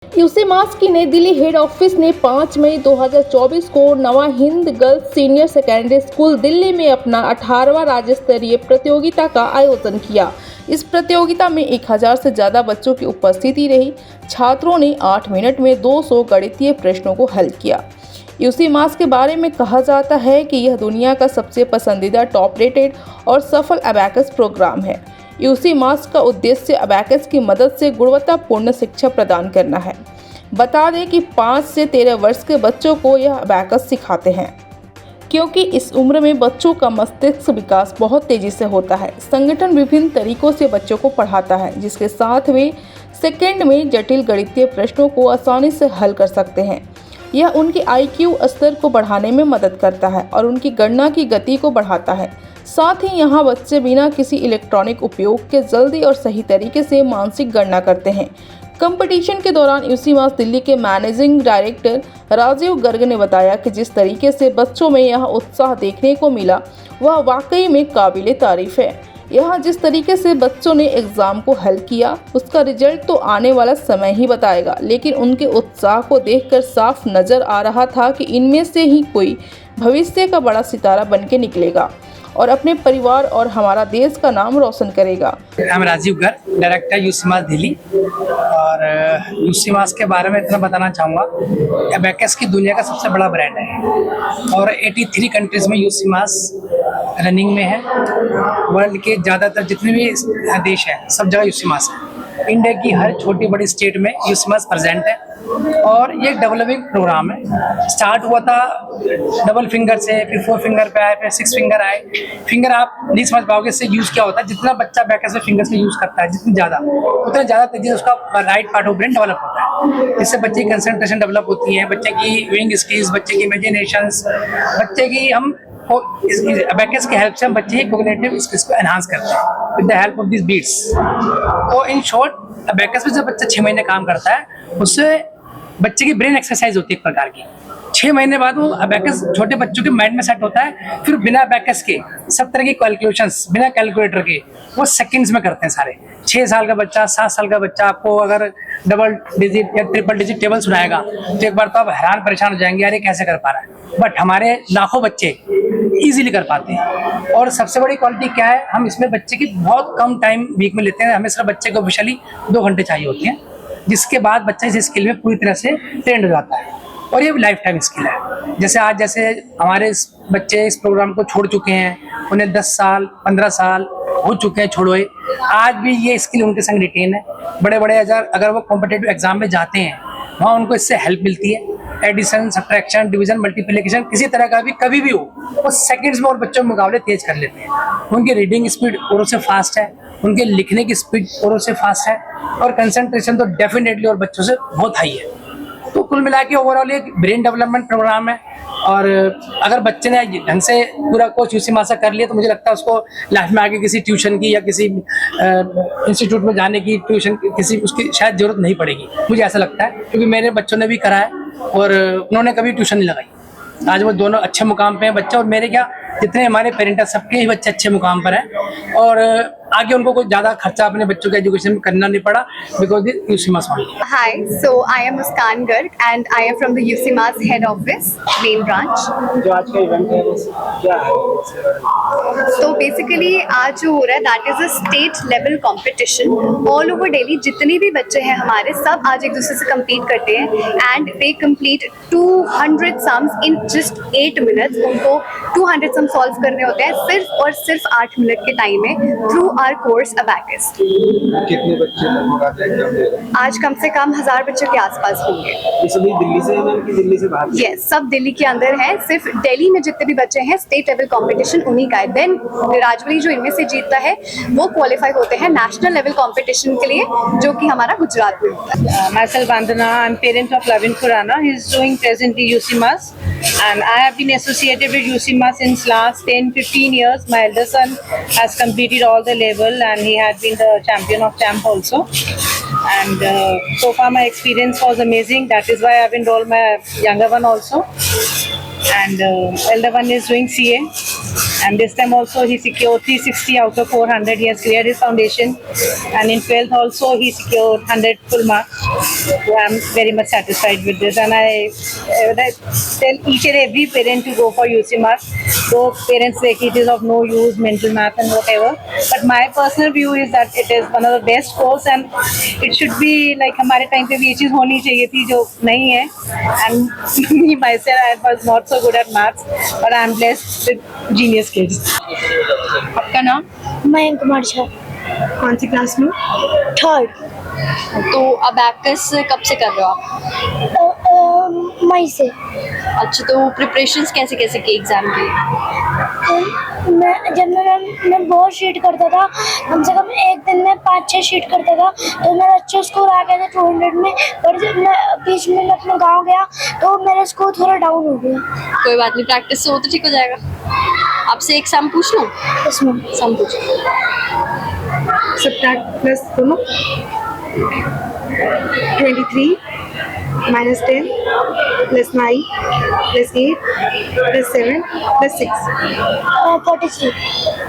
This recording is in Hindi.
यूसी मास की नई दिल्ली हेड ऑफिस ने 5 मई 2024 को नवा Hind girls senior secondary school Delhi में अपना 18वां राज्य स्तरीय प्रतियोगिता का आयोजन किया। इस प्रतियोगिता में 1000 से ज़्यादा बच्चों की उपस्थिति रही। छात्रों ने 8 मिनट में 200 गणितीय प्रश्नों को हल किया। यूसी मास के बारे में कहा जाता है कि यह दुनिया का सबसे पसंदीदा टॉप रेटेड और सफल अबैकस प्रोग्राम है। यूसी मास का उद्देश्य अबैकस की मदद से गुणवत्तापूर्ण शिक्षा प्रदान करना है। बता दें कि 5 से 13 वर्ष के बच्चों को यह अबैकस सिखाते हैं, क्योंकि इस उम्र में बच्चों का मस्तिष्क विकास बहुत तेजी से होता है। संगठन विभिन्न तरीकों से बच्चों को पढ़ाता है, जिसके साथ वे सेकंड में जटिल गणितीय प्रश्नों को आसानी से हल कर सकते हैं। यह उनके IQ स्तर को बढ़ाने में मदद करता है और उनकी गणना की गति को बढ़ाता है। साथ ही यहाँ बच्चे बिना किसी इलेक्ट्रॉनिक उपयोग के जल्दी और सही तरीके से मानसिक गणना करते हैं। कंपटीशन के दौरान यूसी मास दिल्ली के मैनेजिंग डायरेक्टर राजीव गर्ग ने बताया कि जिस तरीके से बच्चों में यह उत्साह देखने को मिला वह वाकई में काबिले तारीफ है। यहाँ जिस तरीके से बच्चों ने एग्ज़ाम को हल किया उसका रिजल्ट तो आने वाला समय ही बताएगा, लेकिन उनके उत्साह को देखकर साफ नज़र आ रहा था कि इनमें से ही कोई भविष्य का बड़ा सितारा बन के निकलेगा और अपने परिवार और हमारा देश का नाम रोशन करेगा। I'm Rajeev Garg, director UC MAS Delhi. और यूसी मास के बारे में इतना बताना चाहूँगा, अबैकस की दुनिया का सबसे बड़ा ब्रांड है और 83 कंट्रीज़ में यूसी मास रनिंग में है। वर्ल्ड के ज़्यादातर जितने भी देश हैं सब जगह यूसी मास है। इंडिया की हर छोटी बड़ी स्टेट में यूसी मास प्रेजेंट है और ये डेवलपिंग प्रोग्राम है। स्टार्ट हुआ था डबल फिंगर से, फिर 4 फिंगर पे आए, फिर 6 फिंगर आए। फिंगर आप नहीं समझ पाओगे इससे यूज़ क्या होता है। जितना बच्चा अबैकस में फिंगर्स का यूज़ करता है जितनी ज़्यादा, उतना ज़्यादा तेजी से उसका right part of brain develop होता है। इससे बच्चे की कंसंट्रेशन डेवलप होती है, बच्चे की विंग स्किल्स, बच्चे की इमेजिनेशंस, बच्चे की हम अबैकस की हेल्प से हम बच्चे की कोग्निटिव स्किल्स को एनहांस करते हैं with the help of this beats. तो इन शॉर्ट अबैकस में जब बच्चा 6 महीने काम करता है उससे बच्चे की ब्रेन एक्सरसाइज होती है एक प्रकार की। 6 महीने बाद वो अबैकस छोटे बच्चों के माइंड में सेट होता है। फिर बिना अबैकस के सब तरह की कैलकुलेशंस बिना कैलकुलेटर के वो सेकंड्स में करते हैं सारे। 6 साल का बच्चा, 7 साल का बच्चा आपको अगर डबल डिजिट या ट्रिपल डिजिट टेबल सुनाएगा तो एक बार तो आप हैरान परेशान हो जाएंगे, यार ये कैसे कर पा रहा है। बट हमारे लाखों बच्चे इजीली कर पाते हैं। और सबसे बड़ी क्वालिटी क्या है, हम इसमें बच्चे की बहुत कम टाइम वीक में लेते हैं। हमें सिर्फ बच्चे को ऑफिशियली 2 घंटे चाहिए होते हैं, जिसके बाद बच्चा इस स्किल में पूरी तरह से ट्रेंड हो जाता है और ये लाइफ टाइम स्किल है। जैसे हमारे बच्चे इस प्रोग्राम को छोड़ चुके हैं, उन्हें 10 साल 15 साल हो चुके हैं छोड़े, आज भी ये स्किल उनके संग रिटेन है। बड़े बड़े अगर वो कॉम्पिटिटिव एग्जाम में जाते हैं वहाँ उनको इससे हेल्प मिलती है। एडिशन, सब्ट्रैक्शन, डिवीजन, मल्टीप्लिकेशन किसी तरह का भी कभी भी हो वो सेकंड्स में और बच्चों के मुकाबले तेज कर लेते हैं। उनकी रीडिंग स्पीड औरों से फास्ट है, उनके लिखने की स्पीड औरों से फास्ट है और कंसंट्रेशन तो डेफिनेटली और बच्चों से बहुत हाई है। तो कुल मिला के ओवरऑल एक ब्रेन डेवलपमेंट प्रोग्राम है। और अगर बच्चे ने ढंग से पूरा कोर्स यूसी मास कर लिया तो मुझे लगता है उसको लाइफ में आगे किसी ट्यूशन की या किसी इंस्टीट्यूट में जाने की ट्यूशन किसी उसकी शायद जरूरत नहीं पड़ेगी, मुझे ऐसा लगता है। क्योंकि मेरे बच्चों ने भी करा है और उन्होंने कभी ट्यूशन नहीं लगाई। आज वो दोनों अच्छे मुकाम पे हैं बच्चे, और मेरे क्या जितने हमारे पेरेंट हैं सबके ही बच्चे अच्छे मुकाम पर हैं और आगे उनको कोई ज़्यादा खर्चा अपने बच्चों के एजुकेशन में करना नहीं पड़ा because UC mass only. Hi, so I am Muskan Garg and I am from the UC Mass head office, main branch. जो आज का इवेंट है वो क्या है? So basically आज जो हो रहा है that is a state level competition. All over Delhi जितने भी बच्चे हैं हमारे सब आज एक दूसरे से compete करते हैं and they complete 200 sums in just 8 minutes. उनको 200 sums solve करने होते हैं सिर्फ और सिर्फ 8 मिनट के टाइम में through our course Abacus. कितने बच्चे लगभग आज एग्जाम दे रहे हैं? आज कम से कम 1000 बच्चों के आसपास होंगे। ये सभी दिल्ली से हैं कि दिल्ली से बाहर? Yes, सब दिल्ली के अंदर है। सिर्फ दिल्ली में जितने भी बच्चे हैं स्टेट लेवल कंपटीशन उन्हीं का है। देन राजवरी जो इनमें से जीतता है वो क्वालिफाई होते हैं नेशनल लेवल कंपटीशन के लिए, जो कि हमारा गुजरात में होता है। Myself Vandana, I'm parent of Lavin Khurana. He's doing presently UC Mass, and I have been associated with UC Mass since last 10-15 years. My elder son has completed all the level and he had been the champion of champ also. And so far my experience was amazing. That is why I've enrolled my younger one also. and elder one is doing CA, and this time also he secured 360 out of 400. He has cleared his foundation, and in 12th also he secured 100 full marks. So I'm very much satisfied with this, and I tell each and every parent to go for UC Mass. So parents say it is of no use, mental math and whatever. But my personal view is that it is one of the best course, and it should be like हमारे टाइम पे भी ये चीज़ होनी चाहिए थी जो नहीं है. And me myself, I was not so good at maths, but I am blessed with genius kids. आपका नाम? मयंक कुमार झा, कौन सी क्लास में? 3rd तो अब अबैकस कब से कर रहे हो आप? मई से. अच्छा, तो प्रिपरेशंस कैसे कैसे की एग्जाम के लिए? मैं बहुत शीट करता था, कम से कम एक दिन में 5-6 शीट करता था, तो मेरा अच्छा स्कोर आ गया था 200 में. पर जब मैं बीच में मैं अपने गाँव गया तो मेरा स्कोर थोड़ा डाउन हो गया. कोई बात नहीं, प्रैक्टिस से वो तो ठीक हो जाएगा. आपसे एक सम पूछ लूँ? इसमें सम पूछ. Subtract plus दोनों 23 minus 10 plus 9 plus 8 plus 7 plus 6 43